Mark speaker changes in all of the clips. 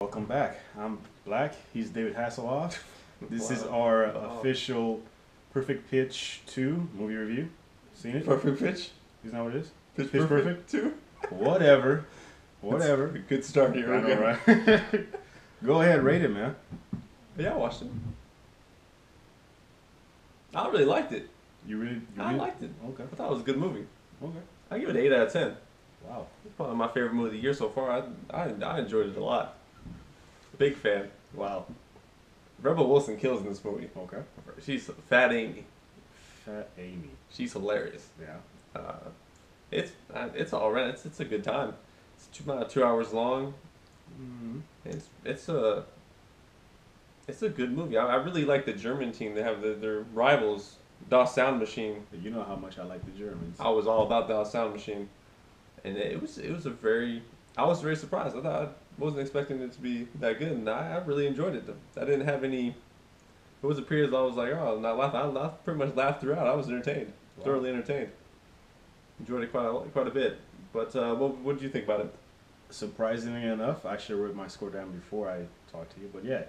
Speaker 1: Welcome back. I'm Black. He's David Hasselhoff. This is
Speaker 2: Wow.
Speaker 1: our
Speaker 2: Wow.
Speaker 1: official Perfect Pitch 2 movie review. Seen it?
Speaker 2: Perfect pitch.
Speaker 1: Isn't that what it is?
Speaker 2: Pitch
Speaker 1: Pitch
Speaker 2: perfect too.
Speaker 1: Whatever.
Speaker 2: A
Speaker 1: Whatever.
Speaker 2: good start here.
Speaker 1: I know, right? Go ahead, rate it, man.
Speaker 2: Yeah, I watched it. I really liked it.
Speaker 1: You
Speaker 2: I liked it.
Speaker 1: Okay.
Speaker 2: I thought it was a good movie.
Speaker 1: Okay.
Speaker 2: I give it an 8 out of 10.
Speaker 1: Wow.
Speaker 2: It's probably my favorite movie of the year so far. I enjoyed it a lot. Big fan.
Speaker 1: Wow.
Speaker 2: Rebel Wilson kills in this movie.
Speaker 1: Okay.
Speaker 2: She's Fat Amy.
Speaker 1: Fat Amy.
Speaker 2: She's hilarious.
Speaker 1: Yeah.
Speaker 2: It's all right. It's a good time. It's about 2 hours long.
Speaker 1: Mm-hmm.
Speaker 2: It's a good movie. I really like the German team. They have their rivals, Das Sound Machine.
Speaker 1: You know how much I like the Germans.
Speaker 2: I was all about Das Sound Machine, and it was a very. I was very surprised. I wasn't expecting it to be that good, and I really enjoyed it. I didn't have any. There was a period I was like, oh, I'm not laughing. I pretty much laughed throughout. I was entertained, thoroughly entertained. Enjoyed it quite a bit. But what did you think about it?
Speaker 1: Surprisingly enough, I actually wrote my score down before I talked to you, but yeah,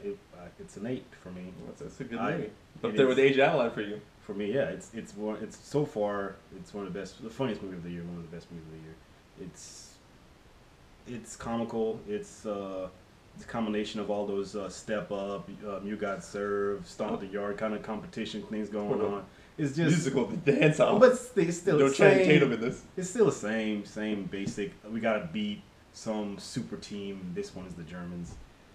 Speaker 1: it's an 8 for me.
Speaker 2: It's a good
Speaker 1: I-
Speaker 2: movie.
Speaker 1: it
Speaker 2: Up there with
Speaker 1: is.
Speaker 2: Age Outline for you.
Speaker 1: For me, yeah, it's so far it's one of the best, the funniest movie of the year, one of the best movies of the year. It's comical. It's a combination of all those Step Up, You Got Served, Stomp the Yard kind of competition things going on. It's just
Speaker 2: Musical, the dance off.
Speaker 1: but it's still
Speaker 2: No
Speaker 1: the
Speaker 2: Channing
Speaker 1: same.
Speaker 2: Tatum in this.
Speaker 1: It's still the same basic. We gotta beat some super team. This one is the Germans.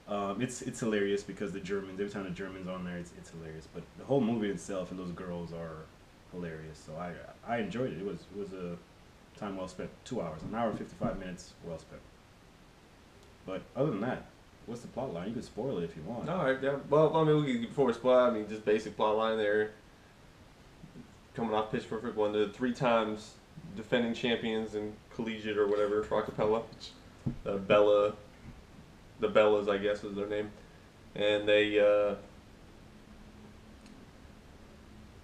Speaker 1: It's hilarious because the Germans. Every time the Germans on there, it's hilarious. But the whole movie itself and those girls are hilarious. So I enjoyed it. It was a time well spent. 2 hours, an hour and 55 minutes well spent. But other than that, what's the plot line? You can spoil it if you want.
Speaker 2: All right, yeah. Well, I mean, before we spoil, I mean, just basic plot line there. Coming off Pitch Perfect, one of the 3 times defending champions in collegiate or whatever for a cappella. The Bellas, I guess, is their name, and they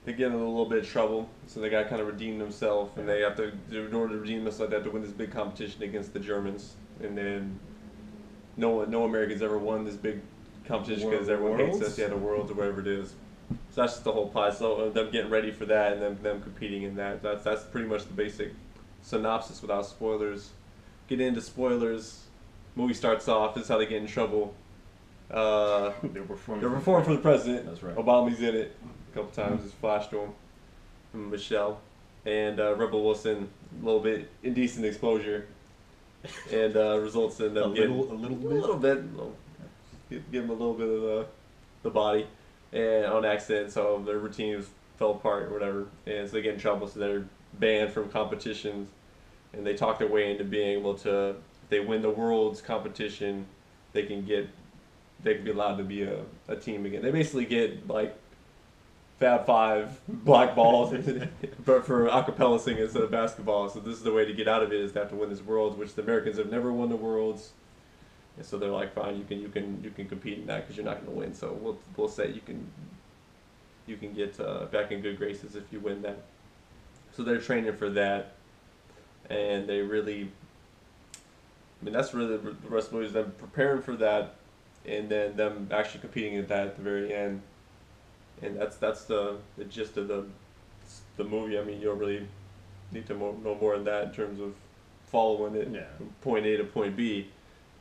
Speaker 2: get in a little bit of trouble, so they got to kind of redeem themselves, and they have to, in order to redeem themselves, they have to win this big competition against the Germans, and then no Americans ever won this big competition because everyone hates us. Yeah, the Worlds or whatever it is. So that's just the whole plot. So them getting ready for that and them competing in that. That's pretty much the basic synopsis without spoilers. Get into spoilers. Movie starts off. This is how they get in trouble.
Speaker 1: They're performing.
Speaker 2: They're performing for the president.
Speaker 1: That's right.
Speaker 2: Obama's in it a couple times. It's flashed to him. And Michelle. And Rebel Wilson, a little bit indecent exposure. And results in them getting
Speaker 1: a little bit.
Speaker 2: Give them a little bit of the body. And on accident, so their routines fell apart or whatever. And so they get in trouble, so they're banned from competitions. And they talk their way into being able to, if they win the world's competition, they can be allowed to be a team again. They basically get like Fab Five blackballed, but for a cappella singing instead of basketball. So this is the way to get out of it, is to have to win this worlds, which the Americans have never won the worlds. And so they're like, fine, you can compete in that because you're not going to win. So we'll say you can get back in good graces if you win that. So they're training for that. And they really, I mean, that's really the rest of the movie is them preparing for that, and then them actually competing at that at the very end. And that's the gist of the movie. I mean, you don't really need to know more than that in terms of following it from point A to point B.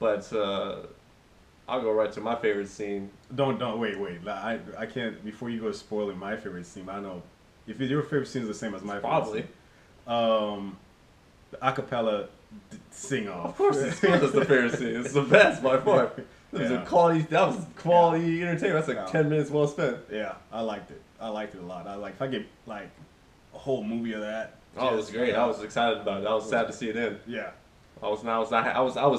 Speaker 2: But I'll go right to my favorite scene.
Speaker 1: Don't wait. I can't, before you go spoiling my favorite scene. I know if your favorite scene is the same as my
Speaker 2: Probably.
Speaker 1: favorite scene. The a cappella sing off.
Speaker 2: Of course, it's the favorite scene. It's the best by far. That was quality entertainment. That's like 10 minutes well spent.
Speaker 1: Yeah, I liked it. I liked it a lot. If I get like a whole movie of that.
Speaker 2: Oh, it was great. I was excited about it. I was sad to see it end.
Speaker 1: Yeah.
Speaker 2: I was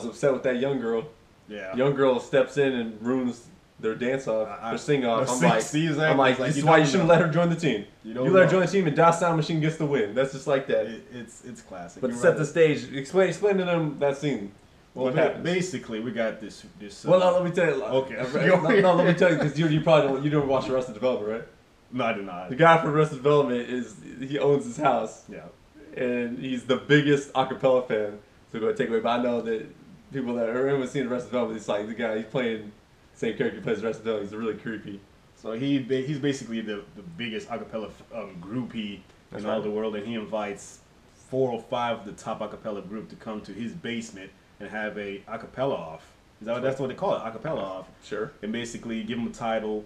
Speaker 2: upset with that young girl.
Speaker 1: Yeah.
Speaker 2: Young girl steps in and ruins their dance off, their sing off. I'm like, this is why you shouldn't let her join the team. You let her join the team, and Das Sound Machine gets the win. That's just like that.
Speaker 1: It's classic.
Speaker 2: But to set the stage, explain to them that scene.
Speaker 1: Well,
Speaker 2: What happens?
Speaker 1: basically, we got this.
Speaker 2: Well, no, let me tell you.
Speaker 1: Okay.
Speaker 2: No, let me tell you, because you probably don't watch Arrested Development, right?
Speaker 1: No, I do not.
Speaker 2: The guy from Arrested Development he owns his house.
Speaker 1: Yeah.
Speaker 2: And he's the biggest acapella fan. So go take away. But I know that people that everyone's seen the rest of the film. It's like the guy he's playing, same character plays the rest of the film. He's really creepy.
Speaker 1: So he's basically the biggest acapella groupie
Speaker 2: That's
Speaker 1: in all
Speaker 2: right.
Speaker 1: the world, and he invites 4 or 5 of the top acapella group to come to his basement and have a acapella off. Is that that's what they call it? Acapella off.
Speaker 2: Sure.
Speaker 1: And basically give them a title,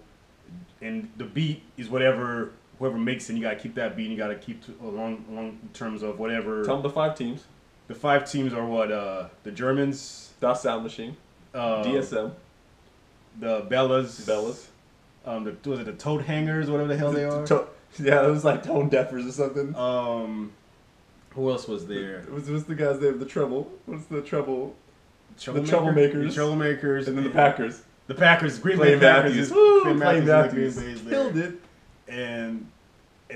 Speaker 1: and the beat is whoever makes it. You gotta keep that beat. And you gotta keep along terms of whatever.
Speaker 2: Tell them the 5 teams.
Speaker 1: The 5 teams are what? The Germans,
Speaker 2: Das Sound Machine, DSM,
Speaker 1: the Bellas. Was it the Toad Hangers, whatever the hell they are?
Speaker 2: Yeah, it was like Tone Deafers or something.
Speaker 1: Who else was there?
Speaker 2: What's the guy's name? The Treble. What's the Treble? The
Speaker 1: Troublemakers.
Speaker 2: Troublemakers.
Speaker 1: The Troublemakers.
Speaker 2: And then the Packers.
Speaker 1: The Packers. Green
Speaker 2: Clay
Speaker 1: Bay Packers.
Speaker 2: Matthews. Woo!
Speaker 1: Clay
Speaker 2: Clay
Speaker 1: Matthews.
Speaker 2: Matthews. Killed it.
Speaker 1: And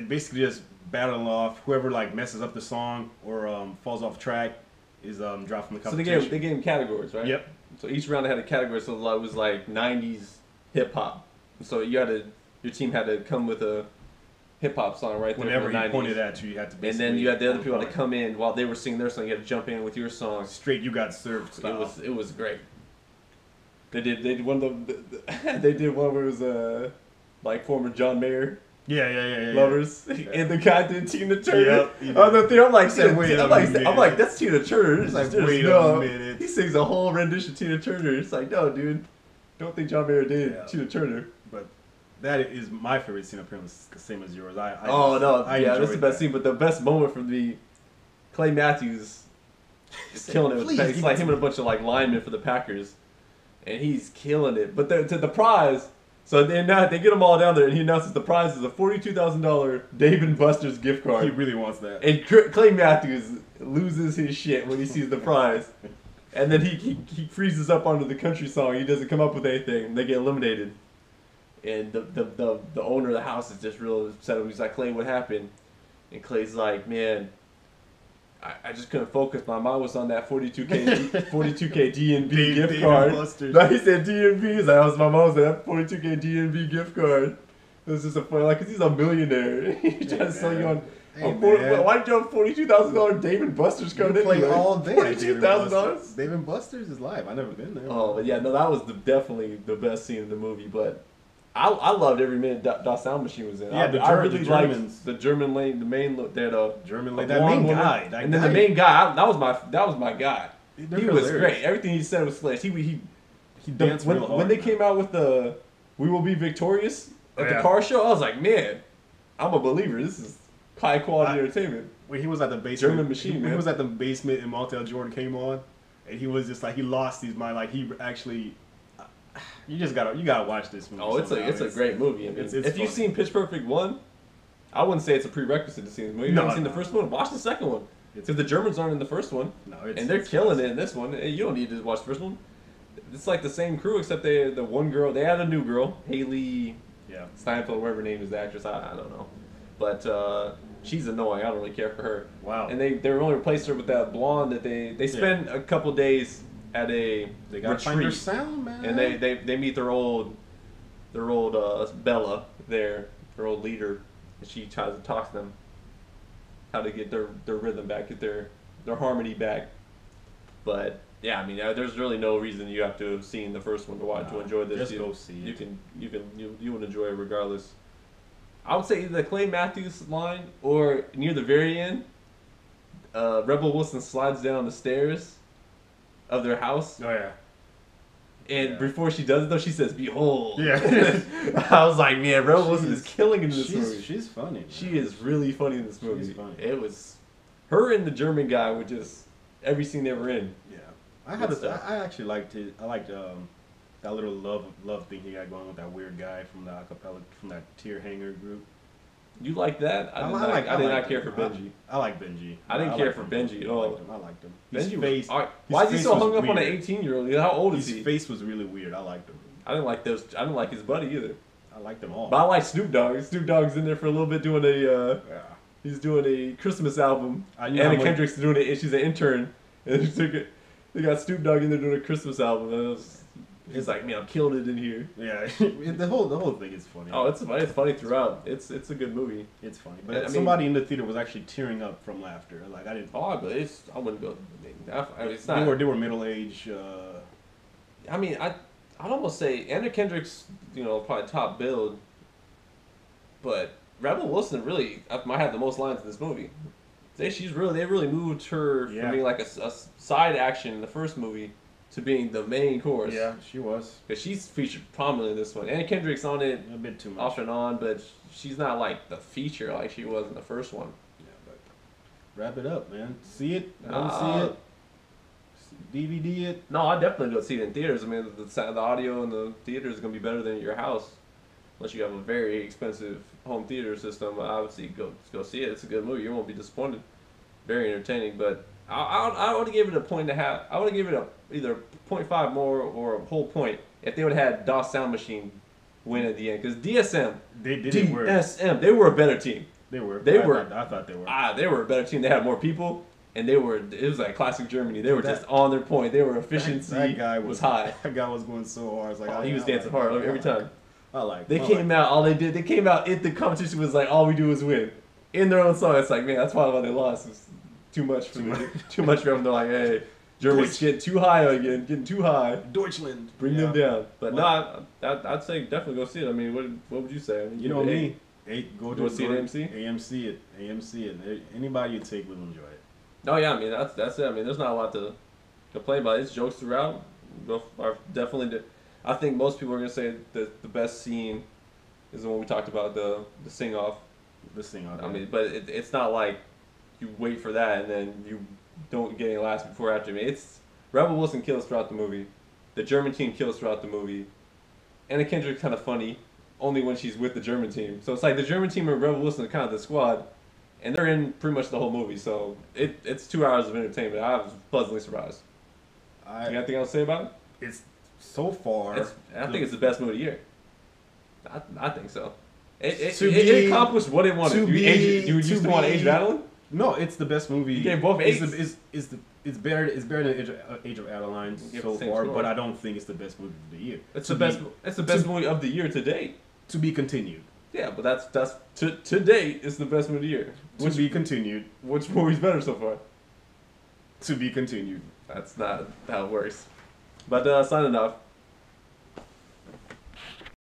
Speaker 1: basically just battling off whoever like messes up the song or falls off track is dropped from the
Speaker 2: So
Speaker 1: competition.
Speaker 2: they gave them categories, right?
Speaker 1: Yep.
Speaker 2: So each round had a category. So it was like 90s hip hop. So your team had to come with a hip hop song right there.
Speaker 1: Whenever
Speaker 2: from the
Speaker 1: he
Speaker 2: 90s.
Speaker 1: pointed at you had to basically.
Speaker 2: And then you had the other people to come in while they were singing their song. You had to jump in with your song.
Speaker 1: Straight, you got served. Style.
Speaker 2: It was great. They did one of they did one where it was like former John Mayer
Speaker 1: Yeah.
Speaker 2: lovers,
Speaker 1: Yeah.
Speaker 2: and the guy did Tina Turner.
Speaker 1: Yep, he did.
Speaker 2: On the thing, I'm like,
Speaker 1: said, wait a
Speaker 2: I'm
Speaker 1: minute.
Speaker 2: like, that's Tina Turner.
Speaker 1: It's like,
Speaker 2: There's
Speaker 1: wait
Speaker 2: no-
Speaker 1: a minute.
Speaker 2: He sings a whole rendition of Tina Turner. It's like, no, dude, don't think John Mayer did
Speaker 1: Yeah.
Speaker 2: Tina Turner.
Speaker 1: But that is my favorite scene. Apparently, the same as yours. I
Speaker 2: Yeah, that's the
Speaker 1: enjoyed
Speaker 2: best
Speaker 1: that.
Speaker 2: scene. But the best moment for me, Clay Matthews is killing it.
Speaker 1: Please,
Speaker 2: It's like him and a bunch of like linemen for the Packers, and he's killing it. But the prize. So they get them all down there, and he announces the prize is a $42,000 Dave & Buster's gift card.
Speaker 1: He really wants that.
Speaker 2: And Clay Matthews loses his shit when he sees the prize. And then he freezes up onto the country song. He doesn't come up with anything. And they get eliminated. And the owner of the house is just real upset. He's like, Clay, what happened? And Clay's like, man, I just couldn't focus. My mind was on that 42K D&B gift card. No, he said D&B. He's like, my mom was that 42K D&B gift card. It was just a funny, like, 'cause he's a millionaire. He's trying to sell you on. Why did you have $42,000 Dave & Buster's card?
Speaker 1: You play all day.
Speaker 2: $42,000.
Speaker 1: Dave & Buster's is live. I've never been there.
Speaker 2: Oh, but yeah, no, that was definitely the best scene in the movie. But I loved every minute that Sound Machine was in.
Speaker 1: Yeah,
Speaker 2: I really
Speaker 1: Germans.
Speaker 2: liked the German lane, the main that
Speaker 1: German
Speaker 2: a
Speaker 1: lady. That
Speaker 2: blonde
Speaker 1: main
Speaker 2: woman.
Speaker 1: guy.
Speaker 2: And then the main guy, that was my guy.
Speaker 1: They're
Speaker 2: He was
Speaker 1: hilarious.
Speaker 2: great. Everything he said was hilarious. He
Speaker 1: danced real hard.
Speaker 2: when they came out with the "We Will Be Victorious" at the
Speaker 1: Yeah.
Speaker 2: car show, I was like, man, I'm a believer. This is high quality entertainment.
Speaker 1: When he was at the basement,
Speaker 2: German machine,
Speaker 1: when
Speaker 2: man.
Speaker 1: he was at the basement and Martell Jordan came on, and he was just like he lost his mind. Like he actually, you gotta watch this movie.
Speaker 2: Oh, it's a great movie. I mean,
Speaker 1: it's
Speaker 2: if you've
Speaker 1: fun.
Speaker 2: seen Pitch Perfect 1, I wouldn't say it's a prerequisite to see this movie. If you haven't seen the first one, watch the second one. Because the Germans aren't in the first one, and they're killing it in this one. You don't need to watch the first one. It's like the same crew, except the one girl, they had a new girl, Haley Steinfeld, whatever her name is, the actress, I don't know. But she's annoying. I don't really care for her.
Speaker 1: Wow.
Speaker 2: And they only replaced her with that blonde that they spend a couple days at a
Speaker 1: They gotta find their
Speaker 2: retreat.
Speaker 1: sound, man.
Speaker 2: And they meet their old Bella there, their old leader, and she tries to talk to them how to get their rhythm back, get their harmony back. But yeah, I mean, there's really no reason you have to have seen the first one to enjoy this.
Speaker 1: Just go see it.
Speaker 2: You would enjoy it regardless. I would say either the Clay Matthews line or near the very end, Rebel Wilson slides down the stairs of their house.
Speaker 1: Oh yeah.
Speaker 2: And before she does it, though, she says, "Behold."
Speaker 1: Yeah.
Speaker 2: I was like, man, Rebel Wilson is killing it in this movie.
Speaker 1: She's funny. Man.
Speaker 2: She is really funny in this movie.
Speaker 1: She's funny.
Speaker 2: It was her and the German guy were just every scene they were in.
Speaker 1: Yeah. I actually liked it. I liked that little love thing he got going with that weird guy from the acapella from that tier hanger group.
Speaker 2: You like that? I did not care for Benji.
Speaker 1: I like Benji.
Speaker 2: I didn't care for Benji at all.
Speaker 1: I liked him.
Speaker 2: Benji
Speaker 1: face.
Speaker 2: Why is he so hung up on an
Speaker 1: weird.
Speaker 2: 18-year-old? How old is he?
Speaker 1: His face was really weird. I liked him.
Speaker 2: I didn't like those. I didn't like his buddy either.
Speaker 1: I liked them all.
Speaker 2: But I like Snoop Dogg. Snoop Dogg's in there for a little bit doing a.
Speaker 1: Yeah.
Speaker 2: He's doing a Christmas album.
Speaker 1: You know
Speaker 2: Anna
Speaker 1: how
Speaker 2: Kendrick's doing it. She's an intern. And they got Snoop Dogg in there doing a Christmas album. And He's like, man, I killed it in here.
Speaker 1: Yeah, the whole thing is funny.
Speaker 2: Oh, it's funny throughout. It's a good movie.
Speaker 1: It's funny, but somebody in the theater was actually tearing up from laughter. Like I didn't.
Speaker 2: Oh, but I wouldn't go. I mean, it's not.
Speaker 1: They were middle aged.
Speaker 2: I mean, I'd almost say Anna Kendrick's, probably top build, but Rebel Wilson really might have the most lines in this movie. They really moved her from being like a side action in the first movie to being the main course.
Speaker 1: Yeah, she was.
Speaker 2: Because she's featured prominently in this one. Anna Kendrick's on it
Speaker 1: a bit too much.
Speaker 2: Off and on, but she's not like the feature like she was in the first one.
Speaker 1: Yeah, but wrap it up, man. See it? Don't see it? DVD it?
Speaker 2: No, I definitely go see it in theaters. I mean, the audio in the theater is going to be better than at your house. Unless you have a very expensive home theater system, obviously go see it. It's a good movie. You won't be disappointed. Very entertaining, but I would have given it a 1.5. I would have given it either 0.5 more or a whole point if they would have had DOS Sound Machine win at the end. Because DSM, they were a better team.
Speaker 1: They were. I thought they were.
Speaker 2: They were a better team. They had more people, and it was like classic Germany. They were just on their point. They were efficiency.
Speaker 1: That guy
Speaker 2: was high.
Speaker 1: That guy was going so hard. It's like,
Speaker 2: he was dancing hard every time. They came out. All they did. They came out. The competition was like, all we do is win. In their own song, it's like, man, that's why they lost. It was too much for me. Too much for them. They're like, hey, Germany's getting too high again. Getting too high.
Speaker 1: Deutschland.
Speaker 2: Bring them down. But no, I'd say definitely go see it. I mean, what would you say? I mean,
Speaker 1: you know me. Go
Speaker 2: see it at AMC?
Speaker 1: AMC it. Anybody you take will enjoy it.
Speaker 2: Oh yeah, I mean that's it. I mean, there's not a lot to complain about. It's jokes throughout. Are definitely. I think most people are gonna say that the best scene is the one we talked about, the sing off.
Speaker 1: The sing off.
Speaker 2: I mean, but it's not like you wait for that and then you don't get any laughs before or after. I mean, it's Rebel Wilson kills throughout the movie. The German team kills throughout the movie. Anna Kendrick's kind of funny, only when she's with the German team. So it's like the German team and Rebel Wilson are kind of the squad, and they're in pretty much the whole movie. So it's 2 hours of entertainment. I was pleasantly surprised. You got anything else to say about it?
Speaker 1: It's so far.
Speaker 2: I think it's the best movie of the year. I think so. It accomplished what it wanted. You used to want Age of Adeline?
Speaker 1: No, it's the best movie.
Speaker 2: You gave both eights.
Speaker 1: It's better than Age of Adeline so far, but I don't think it's the best movie of the year.
Speaker 2: It's the best movie of the year to date.
Speaker 1: To be continued.
Speaker 2: Yeah, but that's to date. It's the best movie of the year.
Speaker 1: To be continued.
Speaker 2: Which movie's better so far?
Speaker 1: To be continued.
Speaker 2: That's not how it works. But signing off.